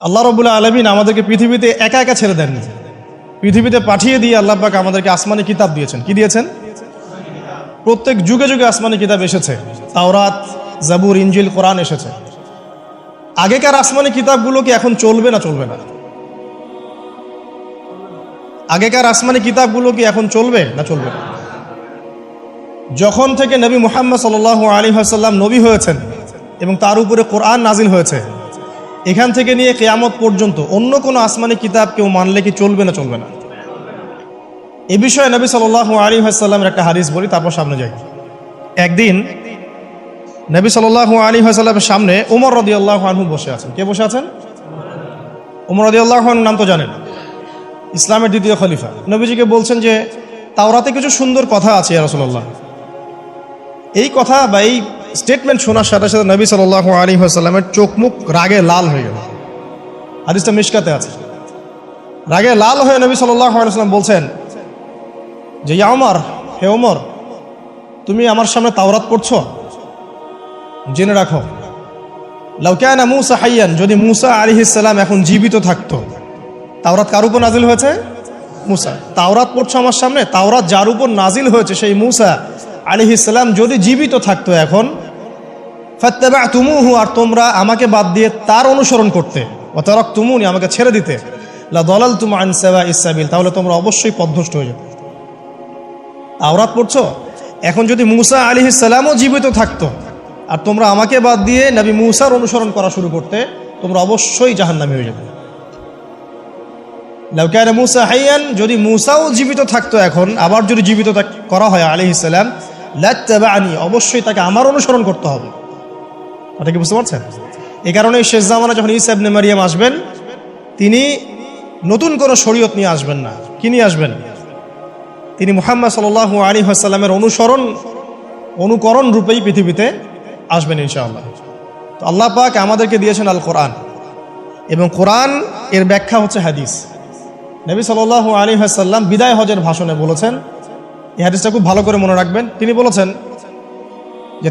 আল্লাহ রাব্বুল আলামিন আমাদেরকে পৃথিবীতে একা একা ছেড়ে দেননি। পৃথিবীতে পাঠিয়ে দিয়ে আল্লাহ পাক আমাদেরকে আসমানি কিতাব দিয়েছেন। কি দিয়েছেন? প্রত্যেক যুগে যুগে আসমানি কিতাব এসেছে। তাওরাত, জাবুর, ইনজিল, কোরআন এসেছে। আগেকার আসমানি কিতাবগুলো কি এখন চলবে না চলবে না? আগেকার আসমানি কিতাবগুলো কি এখন চলবে না চলবে না? যখন থেকে নবী মুহাম্মদ সাল্লাল্লাহু আলাইহি ওয়াসাল্লাম নবী হয়েছেন এবং তার উপরে কোরআন নাজিল হয়েছে, এখান থেকে নিয়ে কিয়ামত পর্যন্ত অন্য কোনো আসমানি কিতাব কেউ মানলে কি চলবে না চলবে না? এ বিষয়ে নবী সাল্লাল্লাহু আলাইহি ওয়াসাল্লামের একটা হাদিস বলি, তারপর সামনে যাই। একদিন নবী সাল্লাল্লাহু আলাইহি ওয়াসাল্লামের সামনে ওমর রাদিয়াল্লাহু আনহু বসে আছেন। কে বসে আছেন? ওমর রাদিয়াল্লাহু আনহু নাম তো জানেন, ইসলামের দ্বিতীয় খলিফা। নবীজিকে বলছেন যে তাওরাতে কিছু সুন্দর কথা আছে ইয়া রাসূলুল্লাহ। এই কথা বা এই স্টেটমেন্ট শোনার সাথে সাথে নবী সাল্লাল্লাহু আলাইহি ওয়াসাল্লামের চোখ মুখ রাগে লাল হয়ে গেল। হাদিসটা মিশকাতে আছে। রাগে লাল হয়ে নবী সাল্লাল্লাহু আলাইহি ওয়াসাল্লাম বলছেন যে ইয়া ওমর, হে ওমর, তুমি আমার সামনে তাওরাত পড়ছো? জেনে রাখো, লাউ কানা মূসা হাইয়ান, যদি মূসা আলাইহিস সালাম এখন জীবিত থাকতো। তাওরাত কার উপর নাজিল হয়েছে? মূসা। তাওরাত পড়ছো আমার সামনে? তাওরাত যার উপর নাজিল হয়েছে সেই মূসা আলাইহিস সালাম যদি জীবিত থাকতো এখন, ফাত্তাবা'তুমুহু, আর তোমরা আমাকে বাদ দিয়ে তার অনুসরণ করতে, ওয়া তারাকতুমুনি, আমাকে ছেড়ে দিতে, লা দালালতুম আন সাওয়াইস সাবিল, তাহলে তোমরা অবশ্যই পথভ্রষ্ট হয়ে যেতে। তাওরাত পড়ছো, এখন যদি মূসা আলাইহিস সালামও জীবিত থাকতো আর তোমরা আমাকে বাদ দিয়ে নবী মূসার অনুসরণ করা শুরু করতে, তোমরা অবশ্যই জাহান্নামী হয়ে যেতে। লাউ কানা মূসা হাইয়ান, যদি মূসাও জীবিত থাকতো এখন, আবার যদি জীবিত করা হয় আলাইহিস সালাম, লাত্তাবা'নি, অবশ্যই তাকে আমার অনুসরণ করতে হবে। এটা কি বুঝতে পারছেন? এই কারণে শেষ জামানা যখন ঈসা ইবনে মারইয়াম আসবেন, তিনি নতুন কোনো শরীয়ত নিয়ে আসবেন না। কি নিয়ে আসবেন? তিনি মুহাম্মদ সাল্লাল্লাহু আলাইহি ওয়াসাল্লামের অনুকরণ রূপেই পৃথিবীতে আসবেন ইনশাআল্লাহ। তো আল্লাহ পাক আমাদেরকে দিয়েছেন আল কোরআন, এবং কোরআন এর ব্যাখ্যা হচ্ছে হাদিস। নবী সাল্লাল্লাহু আলাইহি ওয়াসাল্লাম বিদায় হজের ভাষণে বলেছেন, এই হাদিসটা খুব ভালো করে মনে রাখবেন। তিনি বলেছেন যে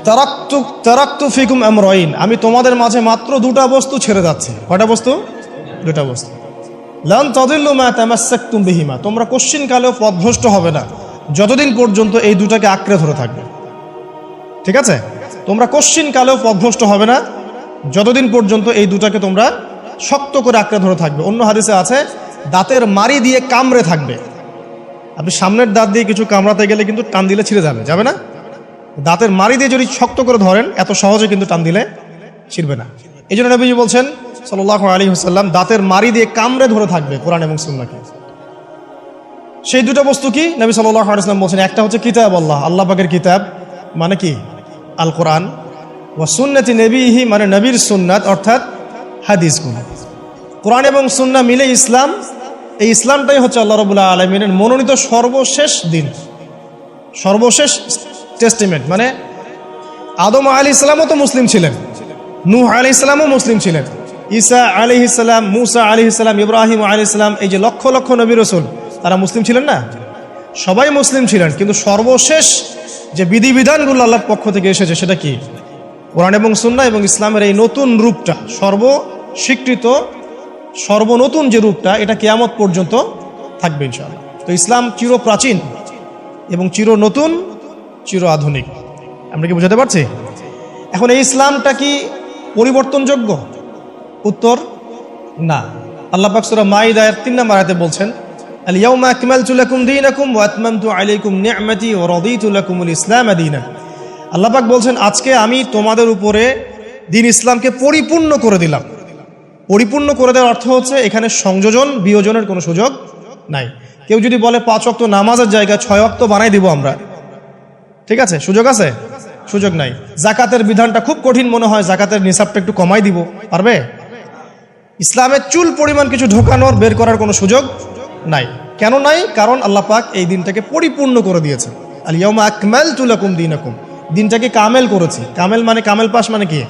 তারাকতু ফিকুম আমরাইন, আমি তোমাদের মাঝে মাত্র দুটা বস্তু ছেড়ে যাচ্ছি। কয়টা বস্তু? দুটা বস্তু। লান তাদিল্লু মা তামাসসাকতুম বিহিমা, তোমরা কোশ্চিনকালেও পথভ্রষ্ট হবে না যতদিন পর্যন্ত এই দুটাকে আঁকড়ে ধরে থাকবে। ঠিক আছে? তোমরা কোশ্চিনকালেও পথভ্রষ্ট হবে না যতদিন পর্যন্ত এই দুটাকে তোমরা শক্ত করে আঁকড়ে ধরে থাকবে। অন্য হাদিসে আছে দাঁতের মাড়ি দিয়ে কামড়ে থাকবে। আপনি সামনের দাঁত দিয়ে কিছু কামড়াতে গেলে কিন্তু টান দিলে ছিঁড়ে যাবে না? দাঁতের মাড়ি দিয়ে যদি শক্ত করে ধরেন, এত সহজে কিন্তু টান দিলে ছিঁড়বে না। এই জন্য নবীজি বলছেন সাল্লাল্লাহু আলাইহি ওয়াসাল্লাম দাঁতের মাড়ি দিয়ে কামড়ে ধরে থাকবে কোরআন এবং সুন্নাহকে। সেই দুটো বস্তু কি? নবী সাল্লাল্লাহু আলাইহি ওয়াসাল্লাম বলছেন, একটা হচ্ছে কিতাব আল্লাহ, আল্লাহ পাকের কিতাব মানে কি? আল কোরআন, ওয়া সুন্নতি নবীহি, মানে নবীর সুন্নাত অর্থাৎ হাদিসগুলো। কোরআন এবং সুন্নাহ মিলে ইসলাম। এই ইসলামটাই হচ্ছে আল্লাহ রাব্বুল আলামিনের মনোনীত সর্বশেষ দিন, সর্বশেষ টেস্টিমেন্ট। মানে আদম আলাইহিস সালামও তো মুসলিম ছিলেন, নূহ আলাইহিস সালামও মুসলিম ছিলেন, ঈসা আলাইহিস সালাম, মূসা আলাইহিস সালাম, ইব্রাহিম আলাইহিস সালাম, এই যে লক্ষ লক্ষ নবী রাসূল, তারা মুসলিম ছিলেন না? সবাই মুসলিম ছিলেন, কিন্তু সর্বশেষ যে বিধিবিধানগুলো আল্লাহর পক্ষ থেকে এসেছে সেটা কি? কোরআন এবং সুন্নাহ এবং ইসলামের এই নতুন রূপটা, সর্বস্বীকৃত সর্বনতুন যে রূপটা, এটা কিয়ামত পর্যন্ত থাকবে ইনশাআল্লাহ। তো ইসলাম চির প্রাচীন এবং চির নতুন, চির আধুনিক। আমরা কি বুঝাতে পারছি? এখন এই ইসলামটা কি পরিবর্তনযোগ্য? উত্তর না। আল্লাহ পাক সূরা মাইদার 3 নম্বর আয়াতে বলছেন, আল ইয়াউমা আকমালতু লাকুম দীনাকুম ওয়া আতমামতু আলাইকুম নি'মাতি ওয়া রাদিতু লাকুমুল ইসলাম দীনান। আল্লাহ পাক বলছেন, আজকে আমি তোমাদের উপরে দ্বীন ইসলামকে পরিপূর্ণ করে দিলাম। পরিপূর্ণ করে দেওয়ার অর্থ হচ্ছে এখানে সংযোজন বিয়োজনের কোনো সুযোগ নাই। কেউ যদি বলে 5 ওয়াক্ত নামাজের জায়গায় 6 ওয়াক্ত বানাই দিব আমরা, ঠিক আছে? সুযোগ আছে? সুযোগ নাই। যাকাতের বিধানটা খুব কঠিন মনে হয়, যাকাতের নিসাবটা একটু কমাই দিব, পারবে? ইসলামের চুল পরিমাণ কিছু ঢোকানোর বের করার কোনো সুযোগ নাই। কেন নাই? কারণ আল্লাহ পাক এই দিনটাকে পরিপূর্ণ করে দিয়েছে। আল ইয়াউমা আকমালতু লাকুম দীনাকুম, দিনটাকে কামেল করেছি। কামেল মানে, কামেল পাস মানে কি?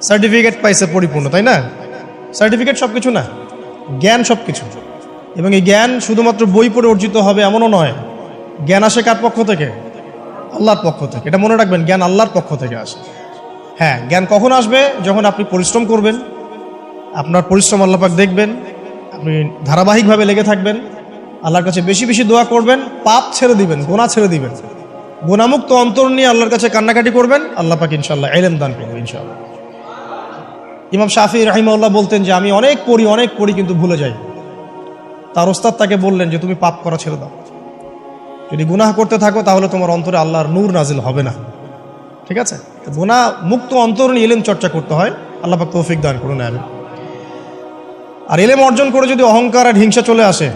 সার্টিফিকেট পাইছে পরিপূর্ণ, তাই না? সার্টিফিকেট সব কিছু না, জ্ঞান সব কিছু। এবং এই জ্ঞান শুধুমাত্র বই পড়ে অর্জিত হবে এমনও নয়। জ্ঞান আসে কার পক্ষ থেকে? আল্লাহর পক্ষ থেকে। এটা মনে রাখবেন, জ্ঞান আল্লাহর পক্ষ থেকে আসে। হ্যাঁ, জ্ঞান কখন আসবে? যখন আপনি পরিশ্রম করবেন, আপনার পরিশ্রম আল্লাহ পাক দেখবেন, আপনি ধারাবাহিকভাবে লেগে থাকবেন, আল্লাহর কাছে বেশি বেশি দোয়া করবেন, পাপ ছেড়ে দিবেন, গোনা ছেড়ে দিবেন, গোনামুক্ত অন্তর নিয়ে আল্লাহর কাছে কান্নাকাটি করবেন, আল্লাহ পাক ইনশাআল্লাহ ইলম দান করবেন ইনশাআল্লাহ। ইমাম শাফি রাহিমাহুল্লাহ বলতেন যে আমি অনেক পড়ি কিন্তু ভুলে যাই। তার ওস্তাদ তাকে বললেন যে তুমি পাপ করা ছেড়ে দাও, যদি গুনাহ করতে থাকো তাহলে তোমার অন্তরে আল্লাহর নূর নাজিল হবে না। ঠিক আছে, গুনাহ মুক্ত অন্তর নিয়ে ইলম চর্চা করতে হয়। আল্লাহ পাক তৌফিক দান করুন। আমিন। আর ইলম অর্জন করে যদি অহংকার আর হিংসা চলে আসে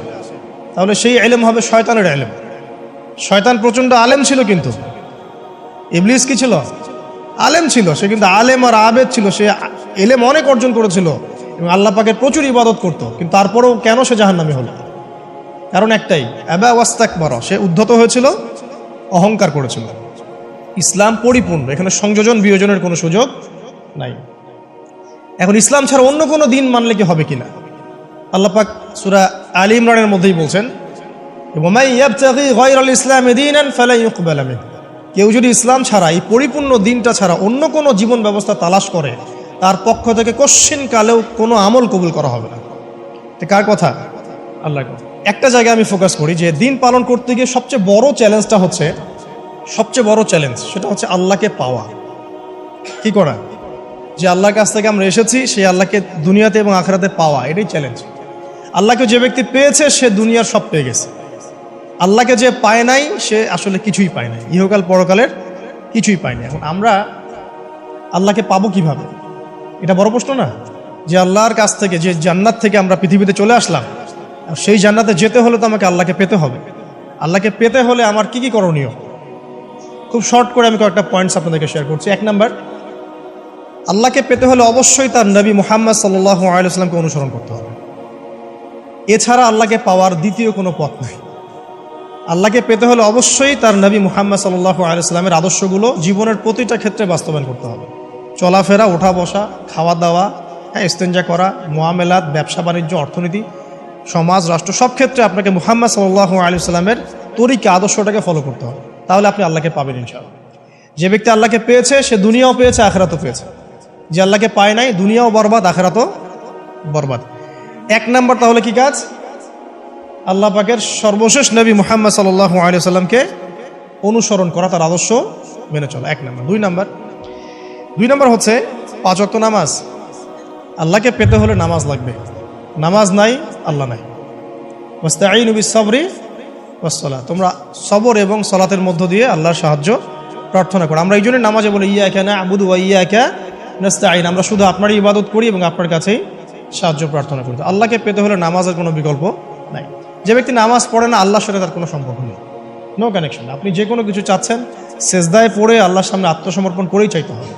তাহলে সেই ইলম হবে শয়তানের ইলম। শয়তান প্রচণ্ড আলেম ছিল, কিন্তু ইবলিস কি ছিল? আলেম ছিল। সে কিন্তু আলেম আর আবেদ ছিল, সে ইলম অনেক অর্জন করেছিল এবং আল্লাহ পাকের প্রচুর ইবাদত করত, কিন্তু তারপরেও কেন সে জাহান্নামী হলো? কারণ একটাই, আবা ওয়াস্তাকবারা, সে উদ্ধত হয়েছিল, অহংকার করেছিল। ইসলাম পরিপূর্ণ, এখানে সংযোজন বিয়োজনের কোনো সুযোগ নাই। এখন ইসলাম ছাড়া অন্য কোনো দিন মানলে কি হবে কিনা? আল্লাহ পাক সূরা আলী ইমরানের মধ্যেই বলছেন, ওয়ামাই ইয়াবতাগি গায়রাল ইসলামি দীনান ফালা ইউকবালা মিনহু, কেউ যদি ইসলাম ছাড়া, এই পরিপূর্ণ দিনটা ছাড়া অন্য কোনো জীবন ব্যবস্থা তালাশ করে, তার পক্ষ থেকে কশ্চিন কালেও কোনো আমল কবুল করা হবে না। তো কার কথা? আল্লাহর কথা। একটা জায়গায় আমি ফোকাস করি যে দিন পালন করতে গিয়ে সবচেয়ে বড় চ্যালেঞ্জটা হচ্ছে, সেটা হচ্ছে আল্লাহকে পাওয়া। কি করা? যে আল্লাহর কাছ থেকে আমরা এসেছি, সেই আল্লাহকে দুনিয়াতে এবং আখিরাতে পাওয়া, এটাই চ্যালেঞ্জ। আল্লাহকে যে ব্যক্তি পেয়েছে সে দুনিয়ার সব পেয়ে গেছে। আল্লাহকে যে পায় নাই সে আসলে কিছুই পায় নাই, ইহকাল পরকালের কিছুই পায় না। এখন আমরা আল্লাহকে পাবো কিভাবে? এটা বড় প্রশ্ন না? যে আল্লাহর কাছ থেকে, যে জান্নাত থেকে আমরা পৃথিবীতে চলে আসলাম, সেই জান্নাতে যেতে হলে তো আমাকে আল্লাহকে পেতে হবে। আল্লাহকে পেতে হলে আমার কি কি করণীয়? খুব শর্ট করে আমি কয়েকটা পয়েন্টস আপনাদেরকে শেয়ার করছি। 1 নাম্বার, আল্লাহকে পেতে হলে অবশ্যই তার নবী মুহাম্মদ সাল্লাল্লাহু আলাইহি ওয়াসাল্লামকে অনুসরণ করতে হবে। এছাড়া আল্লাহকে পাওয়ার দ্বিতীয় কোনো পথ নেই। আল্লাহকে পেতে হলে অবশ্যই তার নবী মুহাম্মদ সাল্লাল্লাহু আলাইহি ওয়াসাল্লামের আদর্শগুলো জীবনের প্রতিটা ক্ষেত্রে বাস্তবায়ন করতে হবে। চলাফেরা, ওঠা বসা, খাওয়া দাওয়া, ইস্তেঞ্জা করা, মুআমালাত, ব্যবসা বাণিজ্য, অর্থনীতি, সমাজ, রাষ্ট্র, সব ক্ষেত্রে আপনাকে মুহাম্মদ সাল্লাল্লাহু আলাইহি ওয়াসাল্লামের তরিকা, আদর্শটাকে ফলো করতে হবে। তাহলে আপনি আল্লাহকে পাবেন ইনশাআল্লাহ। যে ব্যক্তি আল্লাহকে পেয়েছে সে দুনিয়াও পেয়েছে, আখিরাতও পেয়েছে। যে আল্লাহকে পায় নাই, দুনিয়াও বরবাদ, আখিরাতও বরবাদ। 1 নাম্বার তাহলে কি কাজ? আল্লাহ পাকের সর্বশেষ নবী মুহাম্মদ সাল্লাল্লাহু আলাইহি ওয়াসাল্লামকে অনুসরণ করা, তার আদর্শ মেনে চলা, 1 নাম্বার। 2 নাম্বার হচ্ছে 5 ওয়াক্ত নামাজ। আল্লাহকে পেতে হলে নামাজ লাগবে। নামাজ নাই, আল্লাহ নাই। ওয়াস্তাঈনু বিস-সাবরি ওয়াস-সালাহ, তোমরা সবর এবং সালাতের মধ্য দিয়ে আল্লাহর সাহায্য প্রার্থনা করো। আমরা এই জন্য নামাজে বলি ইয়াকা না'বুদু ওয়া ইয়াকা নাস্তাঈন, আমরা শুধু আপনারই ইবাদত করি এবং আপনার কাছেই সাহায্য প্রার্থনা করি। আল্লাহকে পেতে হলে নামাজের কোনো বিকল্প নাই। যে ব্যক্তি নামাজ পড়ে না, আল্লাহর সাথে তার কোনো সম্পর্ক নেই, নো কানেকশন। আপনি যে কোনো কিছু চাচ্ছেন, সেজদায় পড়ে আল্লাহর সামনে আত্মসমর্পণ করেই চাইতে হবে।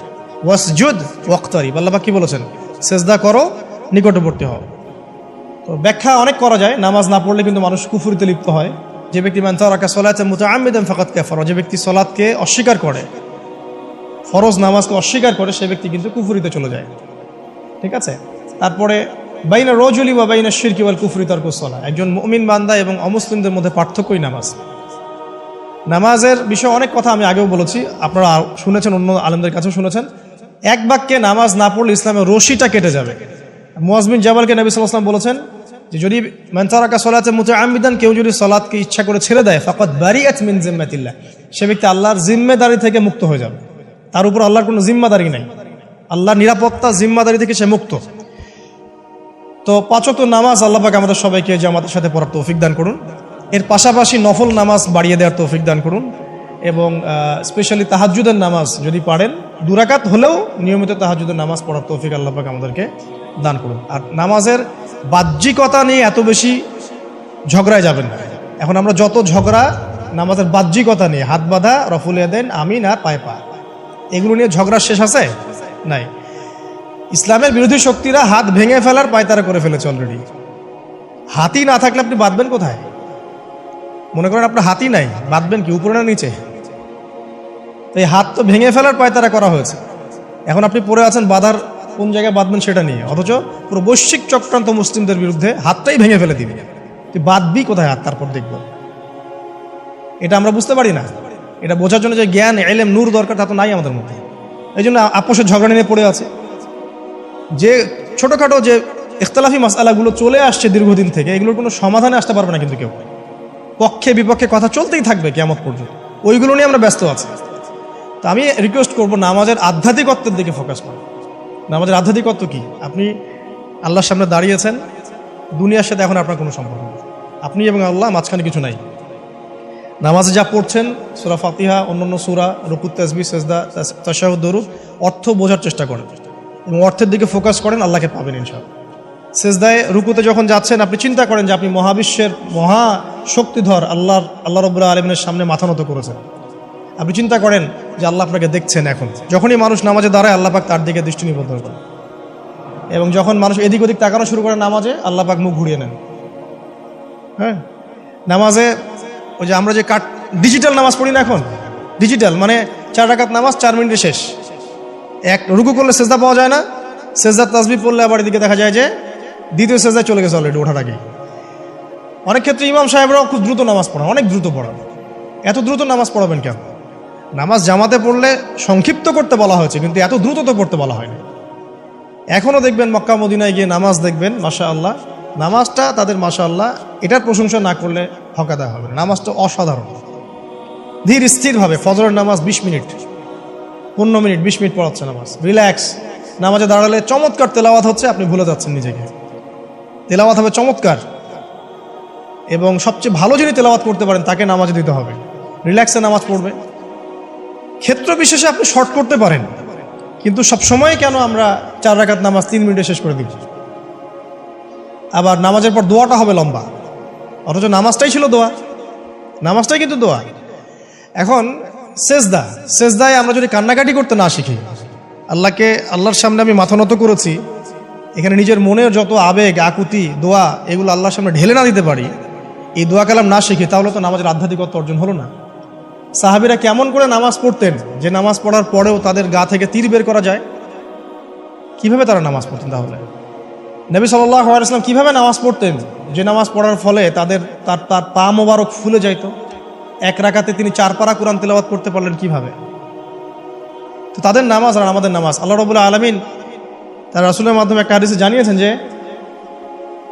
ওয়াসজুদ ওয়াক্তারিব, আল্লাহ পাক কি বলেছেন? সেজদা করো, নিকটবর্তী হও। তো ব্যাখ্যা অনেক করা যায়। নামাজ না পড়লে কিন্তু মানুষ কুফরিতে লিপ্ত হয়। যে ব্যক্তি মান তারাকা সালাতান মুতাআম্মিদান ফাকাদ কাফারা, যে ব্যক্তি সালাতকে অস্বীকার করে, ফরজ নামাজকে অস্বীকার করে, সে ব্যক্তি কিন্তু কুফরিতে চলে যায়। ঠিক আছে। তারপরে বাইনা রাজুলি ওয়া বাইনা শিরকি ওয়াল কুফরি তারকুস সালাহ, একজন মুমিন বান্দা এবং অমুসলিমদের মধ্যে পার্থক্যই নামাজ। নামাজের বিষয়ে অনেক কথা আমি আগেও বলেছি, আপনারা শুনেছেন, অন্য আলেমদের কাছেও শুনেছেন। এক বাক্যে নামাজ না পড়লে ইসলামের রশিটা কেটে যাবে। মুআয বিন জাবালকে নবী সাল্লাল্লাহু আলাইহি ওয়াসাল্লাম বলেছেন যে যদি মান তারাকা সালাতান মুতাআম্মিদান, কেউ যদি সালাতকে ইচ্ছা করে ছেড়ে দেয়, ফাকাদ বারিআত মিন জিম্মাতিল্লাহ, সে ব্যক্তি আল্লাহর জিম্মেদারি থেকে মুক্ত হয়ে যাবে। তার উপর আল্লাহর কোনো জিম্মাদারি নাই, আল্লাহর নিরাপত্তা, জিম্মাদারি থেকে সে মুক্ত। তো 5 ওয়াক্ত নামাজ আল্লাহ পাক আমাদের সবাইকে জামাতের সাথে পড়ার তৌফিক দান করুন। এর পাশাপাশি নফল নামাজ বাড়িয়ে দেওয়ার তৌফিক দান করুন, এবং স্পেশালি তাহাজ্জুদের নামাজ যদি পারেন 2 রাকাত হলেও নিয়মিত তাহাজ্জুদের নামাজ পড়ার তৌফিক আল্লাহ পাক আমাদেরকে দান করুন। আর নামাজের বাহ্যিকতা নিয়ে এত বেশি ঝগড়ায় যাবেন না। এখন আমরা যত ঝগড়া নামাজের বাহ্যিকতা নিয়ে, হাত বাঁধা, রফুল ইয়াদাইন, আমিন আর পায়ে পা, এগুলো নিয়ে ঝগড়া শেষ আছে? নাই। ইসলামের বিরোধী শক্তিরা হাত ভেঙে ফেলার পায়তারা করে ফেলেছে অলরেডি। হাতই না থাকলে আপনি বাঁধবেন কোথায়? মনে করেন আপনার হাতই নাই, বাঁধবেন কি উপরে না নিচে? তো এই হাত তো ভেঙে ফেলার পায়তারা করা হয়েছে। এখন আপনি পড়ে আছেন বাঁধার কোন জায়গায় বাঁধবেন সেটা নিয়ে, অথচ পুরো বৈশ্বিক চক্রান্ত মুসলিমদের বিরুদ্ধে, হাতটাই ভেঙে ফেলে দিবি, তুই বাঁধবি কোথায় হাত? তারপর দেখব। এটা আমরা বুঝতে পারি না। এটা বোঝার জন্য যে জ্ঞান, ইলম, নূর দরকার, তা তো নাই আমাদের মধ্যে। এই জন্য আপোষের ঝগড়া নিয়ে পড়ে আছে। যে ছোটোখাটো যে ইখতলাফি মাসআলাগুলো চলে আসছে দীর্ঘদিন থেকে, এগুলোর কোনো সমাধানে আসতে পারবে না কিন্তু কেউ। পক্ষে বিপক্ষে কথা চলতেই থাকবে কিয়ামত পর্যন্ত, ওইগুলো নিয়ে আমরা ব্যস্ত আছি। তো আমি রিকোয়েস্ট করব নামাজের আধ্যাত্মিকত্বের দিকে ফোকাস করুন। নামাজের আধ্যাত্মিকত্ব কি? আপনি আল্লাহর সামনে দাঁড়িয়েছেন, দুনিয়ার সাথে এখন আপনার কোনো সম্পর্ক নেই, আপনি এবং আল্লাহ, মাঝখানে কিছু নাই। নামাজে যা পড়ছেন, সূরা ফাতিহা, অন্যান্য সূরা, রুকু, তাসবিহ, সিজদা, তাশাহুদ, দরুদ, অর্থ বোঝার চেষ্টা করেন এবং অর্থের দিকে ফোকাস করেন, আল্লাহকে পাবেন ইনশাআল্লাহ। সিজদায় রুকুতে যখন যাচ্ছেন, আপনি চিন্তা করেন যে আপনি মহাবিশ্বের মহা শক্তিধর আল্লাহ রাব্বুল আলামিনের সামনে মাথা নত করেছেন। আপনি চিন্তা করেন যে আল্লাহ আপনাকে দেখছেন। এখন যখনই মানুষ নামাজে দাঁড়ায়, আল্লাহ পাক তার দিকে দৃষ্টি নিবদ্ধ করেন, এবং যখন মানুষ এদিক ওদিক তাকানো শুরু করে নামাজে, আল্লাহ পাক মুখ ঘুরিয়ে নেন। হ্যাঁ, নামাজে ওই যে আমরা যে ডিজিটাল নামাজ পড়ি না, এখন ডিজিটাল মানে 4 রাকাত নামাজ 4 মিনিটে শেষ। এক রুকু করলে সেজদা পাওয়া যায় না, সেজদার তাসবিহ পড়লে আবার এদিকে দেখা যায় যে দ্বিতীয় সেজদায় চলে গেছে অলরেডি ওঠার আগে। অনেক ক্ষেত্রে ইমাম সাহেবরাও খুব দ্রুত নামাজ পড়ান, অনেক দ্রুত পড়ান। এত দ্রুত নামাজ পড়াবেন কেন? নামাজ জামাতে পড়লে সংক্ষিপ্ত করতে বলা হয়েছে, কিন্তু এত দ্রুত তো পড়তে বলা হয়নি। এখনও দেখবেন মক্কা মদিনায় গিয়ে নামাজ দেখবেন, মাশাআল্লাহ, নামাজটা তাদের মাশাআল্লাহ, এটার প্রশংসা না করলে হকা দেওয়া হবে। নামাজটা অসাধারণ, ধীর স্থিরভাবে। ফজরের নামাজ 20 মিনিট, 15 মিনিট, 20 মিনিট পড়াচ্ছে নামাজ, রিল্যাক্স। নামাজে দাঁড়ালে চমৎকার তেলাওয়াত হচ্ছে, আপনি ভুলে যাচ্ছেন নিজেকে। তেলাওয়াত হবে চমৎকার, এবং সবচেয়ে ভালো যিনি তেলাওয়াত করতে পারেন তাকে নামাজে দিতে হবে। রিল্যাক্সে নামাজ পড়বে। ক্ষেত্র বিশেষে আপনি শর্ট করতে পারেন, কিন্তু সবসময় কেন আমরা 4 রাকাত নামাজ 3 মিনিটে শেষ করে দিব? আবার নামাজের পর দোয়াটা হবে লম্বা, অথচ নামাজটাই ছিল দোয়া, নামাজটাই কিন্তু দোয়া। এখন সেজদায় আমরা যদি কান্নাকাটি করতে না শিখি, আল্লাহর সামনে আমি মাথা নত করেছি, এখানে নিজের মনের যত আবেগ, আকুতি, দোয়া, এগুলো আল্লাহর সামনে ঢেলে না দিতে পারি, এই দোয়া কালাম না শিখি, তাহলে তো নামাজের আধ্যাত্মিকত্ব অর্জন হলো না। সাহাবীরা কেমন করে নামাজ পড়তেন যে নামাজ পড়ার পরেও তাদের গা থেকে তীর বের করা যায়? কিভাবে তারা নামাজ পড়তেন? তাহলে নবী সাল্লাল্লাহু আলাইহি ওয়াসাল্লাম কিভাবে নামাজ পড়তেন যে নামাজ পড়ার ফলে তার পা মোবারক ফুলে যাইত? 1 রাকাতে তিনি 4 পারা কোরআন তেলাওয়াত করতে পারলেন কিভাবে? তো তাদের নামাজ আর আমাদের নামাজ, আল্লাহ রাব্বুল আলামিন তার রাসূলের মাধ্যমে একটা হাদিসে জানিয়েছেন যে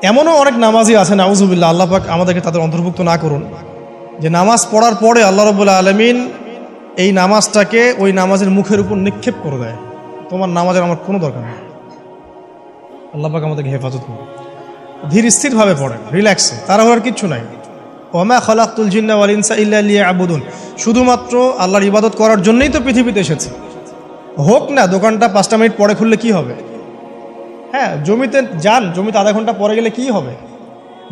এমনও অনেক নামাজি আছে, নাউযুবিল্লাহ, আল্লাহ পাক আমাদেরকে তাদের অন্তর্ভুক্ত না করুন, যে নামাজ পড়ার পরে আল্লাহ রাব্বুল আলামিন এই নামাজটাকে ওই নামাজের মুখের উপর নিক্ষেপ করে দেয়, তোমার নামাজের আমার কোনো দরকার নেই। আল্লাহ পাক আমাদেরকে হেফাজত করুন। ধীর স্থিরভাবে পড়েন, রিল্যাক্সে, তাড়াহুড়ার কিচ্ছু নাই। ওয়ামা খালাকতুল জিন্না ওয়াল ইনসা ইল্লা লিয়াবুদুন, শুধুমাত্র আল্লাহর ইবাদত করার জন্যই তো পৃথিবীতে এসেছে। হোক না দোকানটা 5টা মিনিট পরে খুললে কি হবে? হ্যাঁ, জমিতে যান, জমিতে আধা ঘন্টা পরে গেলে কি হবে?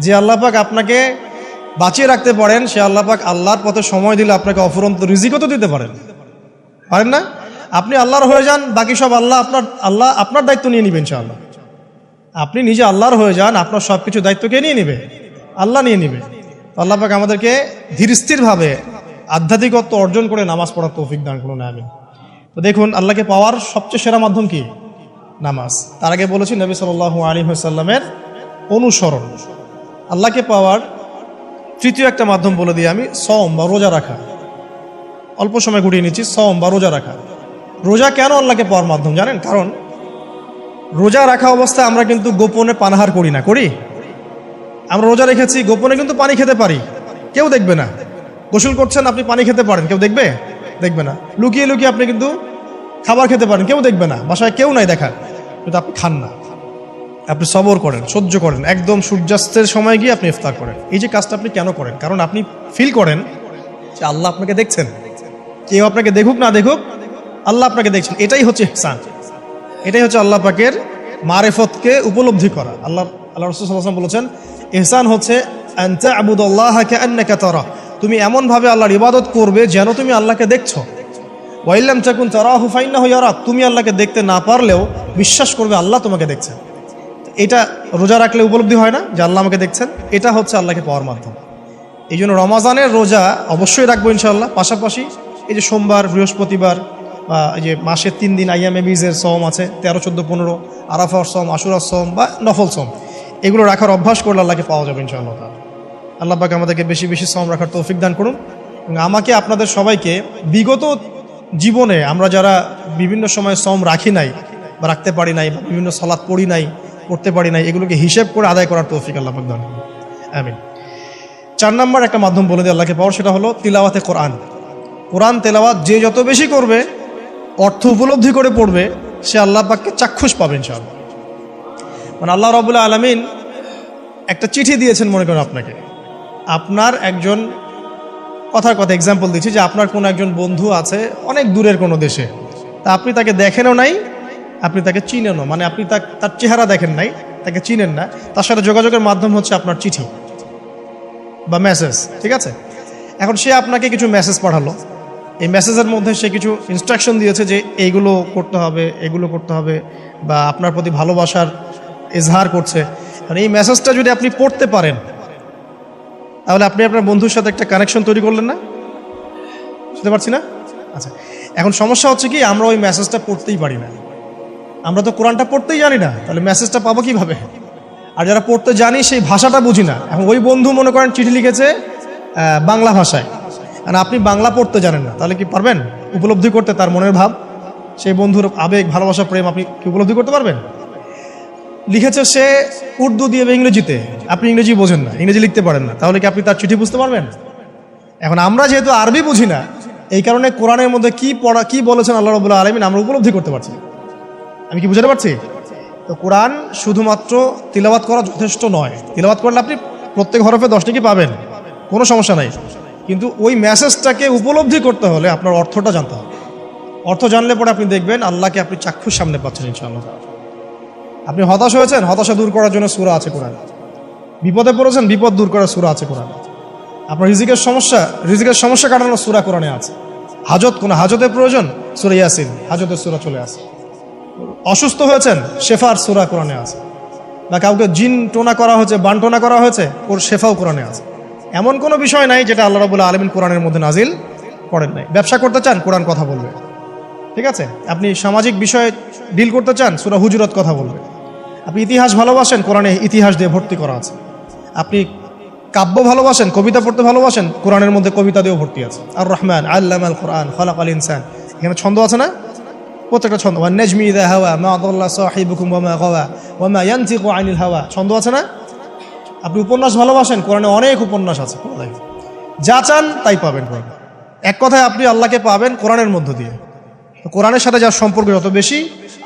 যে আল্লাহ পাক আপনাকে বাঁচিয়ে রাখতে পারেন, সে আল্লাহ পাক আল্লাহর পথে সময় দিলে আপনাকে অফুরন্ত রিজিকও তো দিতে পারেন না? আপনি আল্লাহর হয়ে যান, বাকি সব আল্লাহ আপনার দায়িত্ব নিয়ে নেবেন ইনশাআল্লাহ। আপনি নিজে আল্লাহর হয়ে যান, আপনার সব কিছু দায়িত্ব কে নিয়ে নেবে? আল্লাহ নিয়ে নেবে। আল্লাহ পাক আমাদেরকে ধীর স্থিরভাবে আধ্যাত্মিকত্ব অর্জন করে নামাজ পড়ার তৌফিক দান করুন, আমিন। তো দেখুন, আল্লাহকে পাওয়ার সবচেয়ে সেরা মাধ্যম কি? নামাজ। তার আগে বলেছি নবী সাল্লাল্লাহু আলাইহি ওয়াসাল্লামের অনুসরণ। আল্লাহকে পাওয়ার তৃতীয় একটা মাধ্যম বলে দিই আমি, সওম বা রোজা রাখা। অল্প সময় ঘুরিয়ে নিচ্ছি, সওম বা রোজা রাখা। রোজা কেন আল্লাহকে পাওয়ার মাধ্যম জানেন? কারণ রোজা রাখা অবস্থায় আমরা কিন্তু গোপনে পানাহার করি না, করি? আমরা রোজা রেখেছি, গোপনে কিন্তু পানি খেতে পারি, কেউ দেখবে না। গোসল করছেন, আপনি পানি খেতে পারেন, কেউ দেখবে না। লুকিয়ে লুকিয়ে আপনি কিন্তু খাবার খেতে পারেন, কেউ দেখবে না, বাসায় কেউ নাই দেখার, কিন্তু আপনি খান না। আপনি সবর করেন, সহ্য করেন, একদম সূর্যাস্তের সময় গিয়ে আপনি ইফতার করেন। এই যে কাজটা আপনি কেন করেন? কারণ আপনি ফিল করেন যে আল্লাহ আপনাকে দেখছেন। কেউ আপনাকে দেখুক না দেখুক, আল্লাহ আপনাকে দেখছেন। এটাই হচ্ছে ইহসান, এটাই হচ্ছে আল্লাহ পাকের মারিফতকে উপলব্ধি করা। আল্লাহ রাসূল সাল্লাল্লাহু আলাইহি ওয়াসাল্লাম বলেছেন, ইহসান হচ্ছে আন তা'বুদাল্লাহা কাআন্নাকা তারা, তুমি এমনভাবে আল্লাহর ইবাদত করবে যেন তুমি আল্লাহকে দেখছো। ওয়া ইল্লাম তাকুন তারাহু ফাইন্নাহু ইয়ারাক, তুমি আল্লাহকে দেখতে না পারলেও বিশ্বাস করবে আল্লাহ তোমাকে দেখছেন। এটা রোজা রাখলে উপলব্ধি হয় না যে আল্লাহ আমাকে দেখছেন? এটা হচ্ছে আল্লাহকে পাওয়ার মাধ্যম। এই জন্য রমাজানের রোজা অবশ্যই রাখবো ইনশাআল্লাহ। পাশাপাশি এই যে সোমবার, বৃহস্পতিবার, এই যে মাসের 3 দিন আইয়ামে বীজের সওম আছে, 13, 14, 15, আরাফার সওম, আশুরার সওম বা নফল সওম, এগুলো রাখার অভ্যাস করলে আল্লাহকে পাওয়া যাবে ইনশাআল্লাহ। আল্লাহ পাক আমাদেরকে বেশি বেশি সওম রাখার তৌফিক দান করুন। এবং আমাকে, আপনাদের সবাইকে বিগত জীবনে আমরা যারা বিভিন্ন সময় সওম রাখি নাই বা রাখতে পারি নাই, বা বিভিন্ন সালাত পড়ি নাই, করতে পারি নাই, এগুলোকে হিসেব করে আদায় করার তৌফিক আল্লাহ পাক দান করুন, আমিন। 4 নম্বর একটা মাধ্যম বলে দিয়ে আল্লাহকে পাওয়ার, সেটা হলো তিলাওয়াতে কোরআন। কোরআন তেলাওয়াত যে যত বেশি করবে, অর্থ উপলব্ধি করে পড়বে, সে আল্লাহ পাককে চাক্ষুষ পাবে ইনশাআল্লাহ। মানে আল্লাহ রাব্বুল আলামিন একটা চিঠি দিয়েছেন, মনে করেন আপনাকে, আপনার একজন কথার কথা এক্সাম্পল দিচ্ছি, যে আপনার কোনো একজন বন্ধু আছে অনেক দূরের কোনো দেশে, তা আপনি তাকে দেখেনও নাই, আপনি তাকে চিনেনও, মানে আপনি তার চেহারা দেখেন নাই, তাকে চিনেন না, তার সাথে যোগাযোগের মাধ্যম হচ্ছে আপনার চিঠি বা মেসেজ, ঠিক আছে? এখন সে আপনাকে কিছু মেসেজ পাঠালো, এই মেসেজের মধ্যে সে কিছু ইনস্ট্রাকশন দিয়েছে যে এইগুলো করতে হবে, এগুলো করতে হবে, বা আপনার প্রতি ভালোবাসার ইজহার করছে। কারণ এই মেসেজটা যদি আপনি পড়তে পারেন, তাহলে আপনি আপনার বন্ধুর সাথে একটা কানেকশন তৈরি করলেন না? বুঝতে পারছি না? আচ্ছা, এখন সমস্যা হচ্ছে কি, আমরা ওই মেসেজটা পড়তেই পারি না। আমরা তো কোরআনটা পড়তেই জানি না, তাহলে মেসেজটা পাবো কিভাবে? আর যারা পড়তে জানি সেই ভাষাটা বুঝি না। এখন ওই বন্ধু মনে করেন চিঠি লিখেছে বাংলা ভাষায়, আর আপনি বাংলা পড়তে জানেন না, তাহলে কি পারবেন উপলব্ধি করতে তার মনের ভাব, সেই বন্ধুর আবেগ, ভালোবাসা, প্রেম আপনি কি উপলব্ধি করতে পারবেন? লিখেছে সে উর্দু দিয়ে বা ইংরেজিতে, আপনি ইংরেজি বোঝেন না, ইংরেজি লিখতে পারেন না, তাহলে কি আপনি তার চিঠি বুঝতে পারবেন? এখন আমরা যেহেতু আরবি বুঝি না, এই কারণে কোরআনের মধ্যে কি বলেছেন আল্লাহ রাব্বুল আলামিন আমরা উপলব্ধি করতে পারছি। আমি কি বুঝাতে পারছি? তো কোরআন শুধুমাত্র তিলাওয়াত করা যথেষ্ট নয়। তিলাওয়াত করলে আপনি প্রত্যেক হরফে 10 টাকা পাবেন, কোনো সমস্যা নাই, কিন্তু ওই মেসেজটাকে উপলব্ধি করতে হলে আপনার অর্থটা জানতে হবে। অর্থ জানলে পরে আপনি দেখবেন আল্লাহকে আপনি চাক্ষুষ সামনে পাচ্ছেন ইনশাআল্লাহ। আপনি হতাশ হয়েছেন, হতাশা দূর করার জন্য সূরা আছে কোরআন। বিপদে পড়েছেন, বিপদ দূর করার সূরা আছে কোরআন। আপনার রিজিকের সমস্যা কাটানোর সূরা কোরআনে আছে। হাজতের প্রয়োজন, সূরা ইয়াসিন, হাজতের সূরা চলে আসে। অসুস্থ হয়েছেন, শেফার সূরা কোরআনে আছে। বা কাউকে জিন টোনা করা হয়েছে, বানটোনা করা হয়েছে, ওর শেফাও কোরআনে আছে। এমন কোনো বিষয় নাই যেটা আল্লাহ রাব্বুল আলামিন কোরআনের মধ্যে নাজিল করেন নাই। ব্যবসা করতে চান, কোরআন কথা বলবে, ঠিক আছে? আপনি সামাজিক বিষয়ে ডিল করতে চান, সূরা হুজুরাত কথা বলবে। আপনি ইতিহাস ভালোবাসেন, কোরআনে ইতিহাস দিয়ে ভর্তি করা আছে। আপনি কাব্য ভালোবাসেন, কবিতা পড়তে ভালোবাসেন, কোরআনের মধ্যে কবিতা দিয়েও ভর্তি আছে। আর রহমান আল্লামাল কোরআন খালাকাল ইনসান, এখানে ছন্দ আছে না? প্রত্যেকটা ছন্দ, ওয়ান নাজমি ইযা হাওয়া মা দাল্লা সাহিবুকুম ওয়া মা গাওয়া ওয়া মা ইয়ানতিকু আনিল হাওয়া, ছন্দ আছে না? আপনি উপন্যাস ভালোবাসেন, কোরআনে অনেক উপন্যাস আছে। যা চান তাই পাবেন কোরআন। এক কথায় আপনি আল্লাহকে পাবেন কোরআনের মধ্য দিয়ে। তো কোরআনের সাথে যার সম্পর্ক যত বেশি,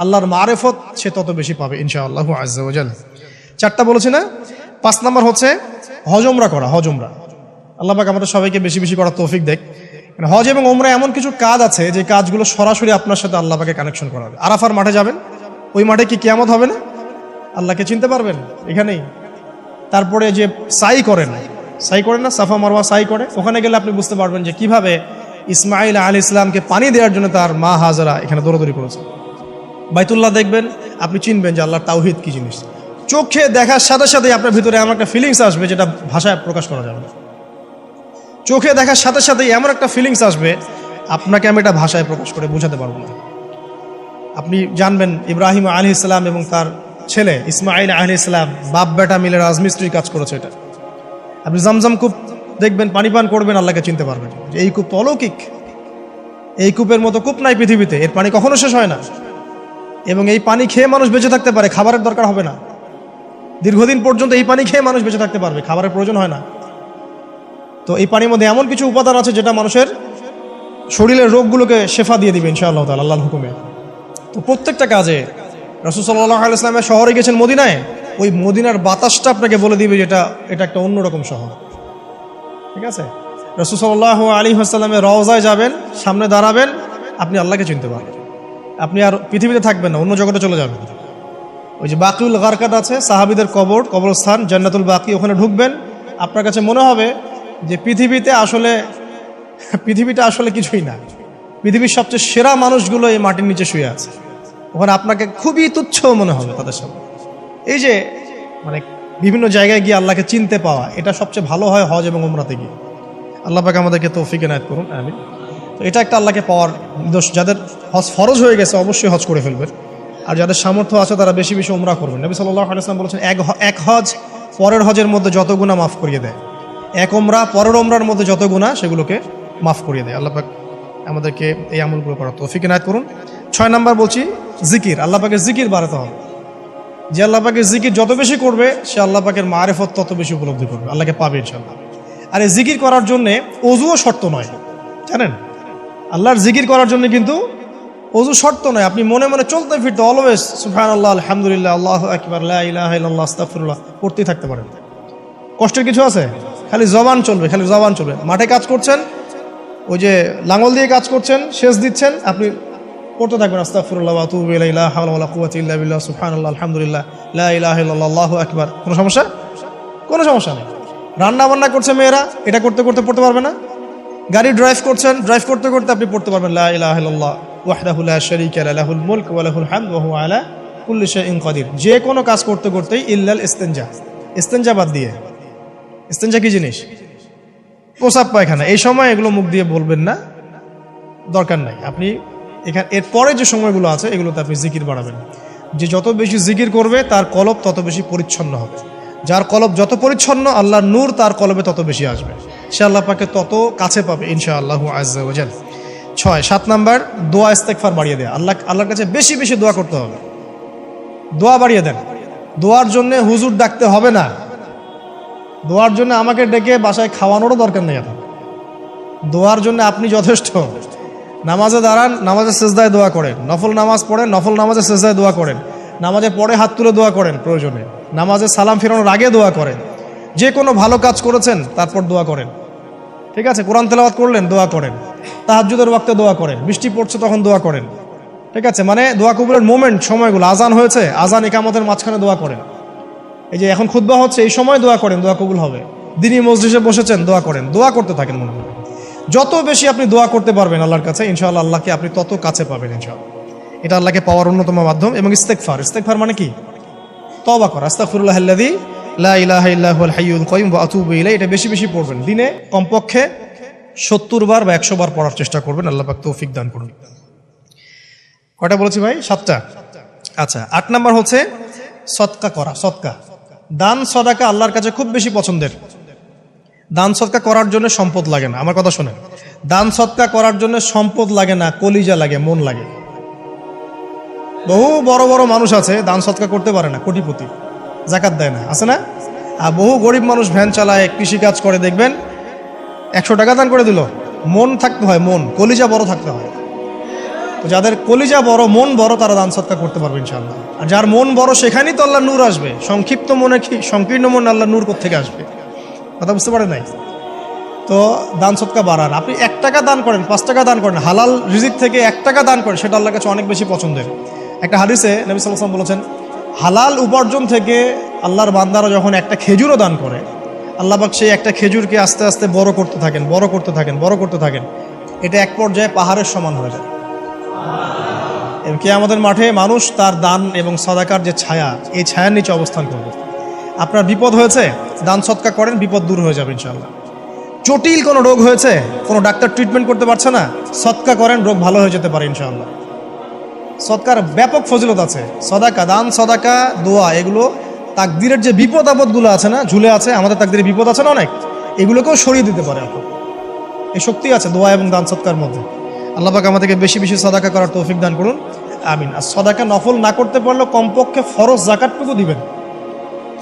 আল্লাহর মারেফত সে তত বেশি পাবে ইনশাআল্লাহু আজ্জা ওয়া জাল। 4টা বলেছি না? 5 নম্বর হচ্ছে হজ উমরা করা। হজ উমরা আল্লাহ পাক আমাদের সবাইকে বেশি বেশি করার তৌফিক দেখ। হজ এবং উমরা এমন কিছু কাজ আছে যে কাজগুলো সরাসরি আপনার সাথে আল্লাহ পাকে কানেকশন করা হবে। আরাফার মাঠে যাবেন, ওই মাঠে কি কিয়ামত হবে না? আল্লাহকে চিনতে পারবেন এখানেই। তারপরে যে সাই করেন না, সাফা মারওয়া সাই করে, ওখানে গেলে আপনি বুঝতে পারবেন যে কিভাবে ইসমাইল আলাইহিস সালামকে পানি দেওয়ার জন্য তার মা হাজারা এখানে দৌড়াদৌড়ি করেছে। বাইতুল্লাহ দেখবেন, আপনি চিনবেন যে আল্লাহর তাওহীদ কি জিনিস। চোখে দেখার সাথে সাথে আপনার ভিতরে এমন একটা ফিলিংস আসবে যেটা ভাষায় প্রকাশ করা যাবে না। চোখে দেখার সাথে সাথে এমন একটা ফিলিংস আসবে, আপনাকে আমি এটা ভাষায় প্রকাশ করে বোঝাতে পারবো না। আপনি জানবেন ইব্রাহিম আলাইহিস সালাম এবং তার ছেলে ইসমাইল আলাইহিস সালাম বাপ বেটা মিলে রাজমিস্ত্রির কাজ করেছে। এটা আপনি জমজম কূপ দেখবেন, পানি পান করবেন, আল্লাহকে চিনতে পারবেন যে এই কূপ তো অলৌকিক, এই কূপের মতো কূপ নাই পৃথিবীতে, এর পানি কখনো শেষ হয় না, এবং এই পানি খেয়ে মানুষ বেঁচে থাকতে পারে, খাবারের দরকার হবে না। দীর্ঘদিন পর্যন্ত এই পানি খেয়ে মানুষ বেঁচে থাকতে পারবে, খাবারের প্রয়োজন হয় না। তো এই পানির মধ্যে এমন কিছু উপাদান আছে যেটা মানুষের শরীরের রোগগুলোকে শেফা দিয়ে দিবে ইনশাআল্লাহ তাআলা আল্লাহর হুকুমে। তো প্রত্যেকটা কাজে রাসূল সাল্লাল্লাহু আলাইহি ওয়াসাল্লাম শহরে গেছেন মদিনায়, ওই মদিনার বাতাসটা আপনাকে বলে দিবে যেটা এটা একটা অন্যরকম শহর, ঠিক আছে? রাসূল সাল্লাল্লাহু আলাইহি ওয়াসাল্লামের রওজায় যাবেন, সামনে দাঁড়াবেন, আপনি আল্লাহকে চিনতে পারবেন। আপনি আর পৃথিবীতে থাকবেন না, অন্য জগতে চলে যাবেন। ওই যে বাকিউল গারকাত আছে, সাহাবীদের কবরস্থান জান্নাতুল বাকি, ওখানে ঢুকবেন, আপনার কাছে মনে হবে যে পৃথিবীটা আসলে কিছুই না। পৃথিবীর সবচেয়ে সেরা মানুষগুলো এই মাটির নিচে শুয়ে আছে, ওখানে আপনাকে খুবই তুচ্ছ মনে হবে তাদের সামনে। এই যে মানে বিভিন্ন জায়গায় গিয়ে আল্লাহকে চিনতে পাওয়া, এটা সবচেয়ে ভালো হয় হজ এবং উমরাতে গিয়ে। আল্লাহ পাক আমাদেরকে তৌফিক এনায়েত করুন, আমিন। তো এটা একটা আল্লাহকে পাওয়ার দোষ। যাদের হজ ফরজ হয়ে গেছে অবশ্যই হজ করে ফেলবেন, আর যাদের সামর্থ্য আছে তারা বেশি বেশি উমরা করবেন। নবী সাল্লাল্লাহু আলাইহি ওয়াসাল্লাম বলেছেন, এক হজ পরের হজের মধ্যে যত গুনাহ মাফ করিয়ে দেয়, এক উমরা পরের উমরার মধ্যে যত গুনাহ সেগুলোকে মাফ করিয়ে দেয়। আল্লাহ পাক আমাদেরকে এই আমলগুলো করার তৌফিক এনায়েত করুন। 6 নাম্বার বলছি জিকির। আল্লাহ পাকের জিকির বাড়াতে হবে। যে আল্লাহ পাকের জিকির যত বেশি করবে সে আল্লাহ পাকের মারিফত তত বেশি উপলব্ধি করবে, আল্লাহকে পাবে ইনশাআল্লাহ। আর এই জিকির করার জন্যে অজুও শর্ত নয়, জানেন? আল্লাহর জিকির করার জন্য কিন্তু অজু শর্ত নয়। আপনি মনে মনে চলতে ফিরতে অলওয়েজ সুবহানাল্লাহ, আলহামদুলিল্লাহ, আল্লাহু আকবার, লা ইলাহা ইল্লাল্লাহ, আস্তাগফিরুল্লাহ পড়তেই থাকতে পারেন। কষ্টের কিছু আছে? খালি জবান চলবে, খালি জবান চলবে। মাঠে কাজ করছেন, ওই যে লাঙল দিয়ে কাজ করছেন, সেচ দিচ্ছেন, আপনি পড়তে থাকবেন আস্তাগফিরুল্লাহ ওয়া আতুবু ইলাইহি, লা হাওলা ওয়ালা কুওয়াতা ইল্লা বিল্লাহ, সুবহানাল্লাহ, আলহামদুলিল্লাহ, লা ইলাহা ইল্লাল্লাহ, আল্লাহু আকবার। কোনো সমস্যা? কোনো সমস্যা নেই। রান্না বান্না করছে মেয়েরা, এটা করতে করতে পড়তে পারবে না? গাড়ি ড্রাইভ করছেন, ড্রাইভ করতে করতে আপনি পড়তে পারবেন লা ইলাহা ইল্লাল্লাহ ওয়াহদাহু লা শারীকা লাহু, লাহুল মুলকু ওয়া লাহুল হামদু ওয়া হুয়া আলা কুল্লি শাইইন কাদির। যে কোনো কাজ করতে করতেই ইল্লাল ইস্তিনজা, ইস্তিনজা বাদ দিয়ে। ইস্তিনজা কি জিনিস? প্রসাব পায়খানা। এই সময় এগুলো মুখ দিয়ে বলবেন না, দরকার নাই। আপনি এখানে এরপরে যে সময়গুলো আছে এগুলোতে আপনি জিকির বাড়াবেন। যে যত বেশি জিকির করবে তার কলব তত বেশি পরিচ্ছন্ন হবে। যার কলব যত পরিচ্ছন্ন, আল্লাহর নূর তার কলবে তত বেশি আসবে, সে আল্লাহ পাকে তত কাছে পাবে ইনশাআল্লাহু আযজা ওয়া জাল। 7 নাম্বার, দোয়া ইস্তেগফার বাড়িয়ে দেয়া। আল্লাহর কাছে বেশি বেশি দোয়া করতে হবে। দোয়া বাড়িয়ে দেন। দোয়ার জন্য হুজুর ডাকতে হবে না, দোয়ার জন্য আমাকে ডেকে বাসায় খাওয়ানোরও দরকার নেই। আপনার দোয়ার জন্য আপনি যথেষ্ট। নামাজে দাঁড়ান, নামাজের সেজদায় দোয়া করেন। নফল নামাজ পড়েন, নফল নামাজের সেজদায় দোয়া করেন। নামাজে পড়ে হাত তুলে দোয়া করেন প্রয়োজনে। নামাজে সালাম ফেরানোর আগে দোয়া করেন। যে কোনো ভালো কাজ করেছেন তারপর দোয়া করেন, ঠিক আছে? কোরআন তেলাওয়াত করলেন, দোয়া করেন। তাহাজ্জুদের ওয়াক্তে দোয়া করেন। বৃষ্টি পড়ছে তখন দোয়া করেন, ঠিক আছে? মানে দোয়া কবুলের মোমেন্ট, সময়গুলো, আজান হয়েছে, আজান ইকামতের মাঝখানে দোয়া করেন। এই যে এখন খুতবা হচ্ছে, এই সময় দোয়া করেন, দোয়া কবুল হবে। দিনী মসজিদে বসেছেন, দোয়া করেন। দোয়া করতে থাকেন মনে মনে। যত বেশি আপনি দোয়া করতে পারবেন আল্লাহর কাছে, ইনশাআল্লাহ আল্লাহকে আপনি তত কাছে পাবেন ইনশাআল্লাহ। এটা আল্লাহকে পাওয়ার অন্যতম মাধ্যম। এবং ইস্তেগফার, ইস্তেগফার মানে কি? তওবা করা। আস্তাগফিরুল্লাহাল্লাযী লা ইলাহা ইল্লা হুয়াল হাইয়ুল কাইয়ুম ওয়া আতুবু ইলাইহি। এটা বেশি বেশি পড়বেন। দিনে কমপক্ষে 70 বার বা 100 বার পড়ার চেষ্টা করবেন। আল্লাহ পাক তৌফিক দান করুন। কয়টা বলেছি ভাই? 7টা। আচ্ছা, 8 নাম্বার হচ্ছে সদকা করা। সদকা, দান সদাকা আল্লাহর কাছে খুব বেশি পছন্দের। দান সদকা করার জন্য সম্পদ লাগে না। আমার কথা শোনেন, দান সদকা করার জন্য সম্পদ লাগে না, কলিজা লাগে, মন লাগে। বহু বড় বড় মানুষ আছে দান সদকা করতে পারে না, কোটিপতি, যাকাত দেয় না, আছে না? আর বহু গরিব মানুষ ভ্যান চালায়, কৃষিকাজ করে, দেখবেন 100 টাকা দান করে দিল। মন থাকতে হয়, মন, কলিজা বড় থাকতে হয়। তো যাদের কলিজা বড়, মন বড়, তারা দান সদকা করতে পারবে ইনশাআল্লাহ। আর যার মন বড়, সেখানেই তো আল্লাহ নূর আসবে। সংক্ষিপ্ত মনে কি, সংকীর্ণ মন আল্লাহ নূর কোত্থেকে আসবে? কথা বুঝতে পারেন নাই? তো দান সদকা বাড়ান। আপনি 1 টাকা দান করেন, 5 টাকা দান করেন, হালাল রিজিক থেকে 1 টাকা দান করেন, সেটা আল্লাহর কাছে অনেক বেশি পছন্দের। একটা হাদিসে নবী সাল্লাল্লাহু আলাইহি ওয়াসাল্লাম বলেছেন, হালাল উপার্জন থেকে আল্লাহর বান্দারা যখন একটা খেজুরও দান করে, আল্লাহ পাক সেই একটা খেজুরকে আস্তে আস্তে বড় করতে থাকেন, বড় করতে থাকেন, বড় করতে থাকেন। এটা এক পর্যায়ে পাহাড়ের সমান হয়ে যায়। এবং কিয়ামতের মাঠে মানুষ তার দান এবং সাদাকার যে ছায়া, এই ছায়ার নিচে অবস্থান করবে। আপনার বিপদ হয়েছে, দান সদকা করেন, বিপদ দূর হয়ে যাবে ইনশাআল্লাহ। জটিল কোনো রোগ হয়েছে, কোনো ডাক্তার ট্রিটমেন্ট করতে পারছে না, সদকা করেন, রোগ ভালো হয়ে যেতে পারে ইনশাআল্লাহ। সদকার ব্যাপক ফজিলত আছে। সদাকা, দান সদাকা, দোয়া, এগুলো তাকদিরের যে বিপদ আপদগুলো আছে না, ঝুলে আছে, আমাদের তাকদিরে বিপদ আছে না অনেক, এগুলোকেও সরিয়ে দিতে পারে আপনি। এই শক্তি আছে দোয়া এবং দান সদকার মধ্যে। আল্লাহ পাক আমাদেরকে বেশি বেশি সদাকা করার তৌফিক দান করুন, আমিন। আর সদাকা নফল না করতে পারলেও কমপক্ষে ফরজ জাকাতটুকু দিবেন।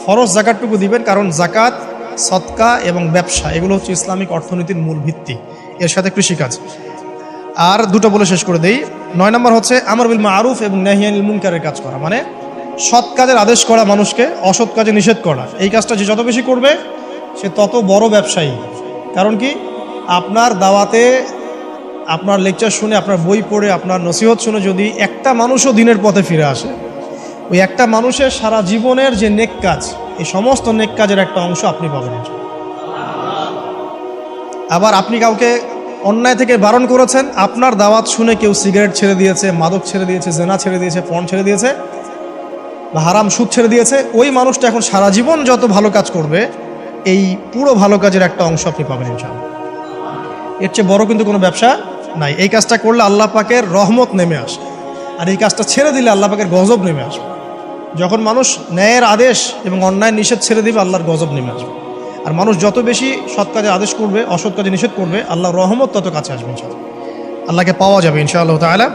ফরজ জাকাতটুকু দিবেন, কারণ জাকাত, সদকা এবং ব্যবসা এগুলো হচ্ছে ইসলামিক অর্থনীতির মূল ভিত্তি, এর সাথে কৃষিকাজ। আর দুটো বলে শেষ করে দেই। 9 নম্বর হচ্ছে আমর বিল মারুফ এবং নাহি আনিল মুনকারের কাজ করা, মানে সৎ কাজের আদেশ করা, মানুষকে অসৎ কাজে নিষেধ করা। এই কাজটা যে যত বেশি করবে সে তত বড় ব্যবসায়ী। কারণ কি, আপনার দাওয়াতে, আপনার লেকচার শুনে, আপনার বই পড়ে, আপনার নসিহত শুনে যদি একটা মানুষও দিনের পথে ফিরে আসে, ওই একটা মানুষের সারা জীবনের যে নেক কাজ, এই সমস্ত নেক কাজের একটা অংশ আপনি পাবেন। আবার আপনি কাউকে অন্যায় থেকে বারণ করেছেন, আপনার দাওয়াত শুনে কেউ সিগারেট ছেড়ে দিয়েছে, মাদক ছেড়ে দিয়েছে, জেনা ছেড়ে দিয়েছে, পর্ন ছেড়ে দিয়েছে, বা হারাম সুদ ছেড়ে দিয়েছে, ওই মানুষটা এখন সারা জীবন যত ভালো কাজ করবে, এই পুরো ভালো কাজের একটা অংশ আপনি পাবেন ইনশাআল্লাহ। এর চেয়ে বড় কিন্তু কোনো ব্যবসা নাই। এই কাজটা করলে আল্লাহ পাকের রহমত নেমে আসে, আর এই কাজটা ছেড়ে দিলে আল্লাহ পাকের গজব নেমে আসবে। যখন মানুষ ন্যায়ের আদেশ এবং অন্যায় নিষেধ ছেড়ে দিবে, আল্লাহর গজব নেমে আসবে। আর মানুষ যত বেশি সৎ কাজে আদেশ করবে, অসৎ কাজে নিষেধ করবে, আল্লাহর রহমত তত কাছে আসবে ইনশাআল্লাহ। আল্লাহকে পাওয়া যাবে ইনশাআল্লাহ তাআলা।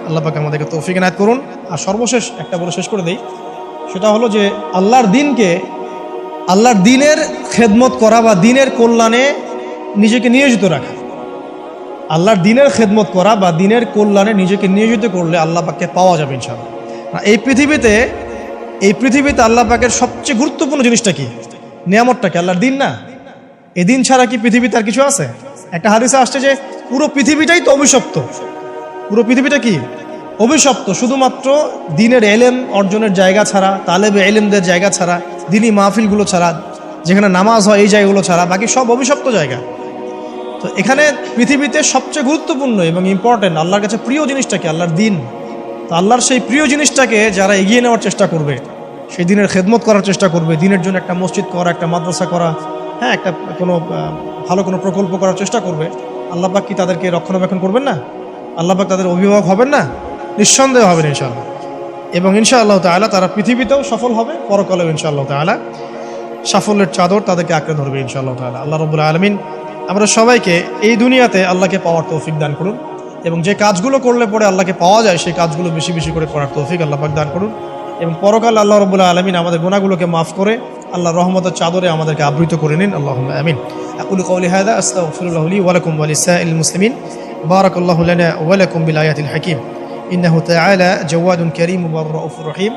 আল্লাহ পাক আমাদেরকে তৌফিক এনায়েত করুন। আর সর্বশেষ একটা বলে শেষ করে দেই, সেটা হলো যে আল্লাহর দিনের খেদমত করা বা দিনের কল্যাণে নিজেকে নিয়োজিত রাখা। আল্লাহর দিনের খেদমত করা বা দিনের কল্যাণে নিজেকে নিয়োজিত করলে আল্লাহ পাককে পাওয়া যাবে ইনশাআল্লাহ। এই পৃথিবীতে আল্লাহ পাকের সবচেয়ে গুরুত্বপূর্ণ জিনিসটা কি? নিয়ামতটা কি? আল্লাহর দিন না? এই দিন ছাড়া কি পৃথিবীতে আর কিছু আছে? একটা হাদিসে আসছে যে পুরো পৃথিবীটাই তো অভিশপ্ত। পুরো পৃথিবীটা কি? অভিশপ্ত। শুধুমাত্র দিনের এলেম অর্জনের জায়গা ছাড়া, তালেবে এলেমদের জায়গা ছাড়া, দিনী মাহফিলগুলো ছাড়া, যেখানে নামাজ হয় এই জায়গাগুলো ছাড়া বাকি সব অভিশপ্ত জায়গা। তো এখানে পৃথিবীতে সবচেয়ে গুরুত্বপূর্ণ এবং ইম্পর্টেন্ট আল্লাহর কাছে প্রিয় জিনিসটা কি? আল্লাহর দিন। তো আল্লাহর সেই প্রিয় জিনিসটাকে যারা এগিয়ে নেওয়ার চেষ্টা করবে, সেই দিনের খেদমত করার চেষ্টা করবে, দিনের জন্য একটা মসজিদ করা, একটা মাদ্রাসা করা, হ্যাঁ, একটা ভালো কোনো প্রকল্প করার চেষ্টা করবে, আল্লাহ পাক কি তাদেরকে রক্ষণাবেক্ষণ করবেন না? আল্লাহ পাক তাদের অভিভাবক হবেন না? নিঃসন্দেহ হবেন ইনশাআল্লাহ। এবং ইনশাআল্লাহ তাআলা তারা পৃথিবীতেও সফল হবে, পরকালেও ইনশাআল্লাহ তাআলা সাফল্যের চাদর তাদেরকে আঁকড়ে ধরবে ইনশাআল্লাহ তাআলা। আল্লাহ রাব্বুল আলামিন আমরা সবাইকে এই দুনিয়াতে আল্লাহকে পাওয়ার তৌফিক দান করুন, এবং যে কাজগুলো করলে পরে আল্লাহকে পাওয়া যায় সেই কাজগুলো বেশি বেশি করে করার তৌফিক আল্লাহ পাক দান করুন। এবং পরকাল আল্লাহ রাব্বুল আলামিন আমাদের গুনাহগুলোকে মাফ করে আল্লাহর রহমতের চাদরে আমাদেরকে আবৃত করে নিন। আল্লাহুম্মা আমিন। আকুলু কওলি হাযা আস্তাগফিরুল্লাহ লি ওয়া লাকুম ওয়া লিসাইরিল মুসলিমিন। বারাকাল্লাহু লানা ওয়া লাকুম বিল আয়াতিল হাকীম। ইন্নাহু তাআলা জাওয়াদুন কারীম ওয়া রাউফুর রহিম।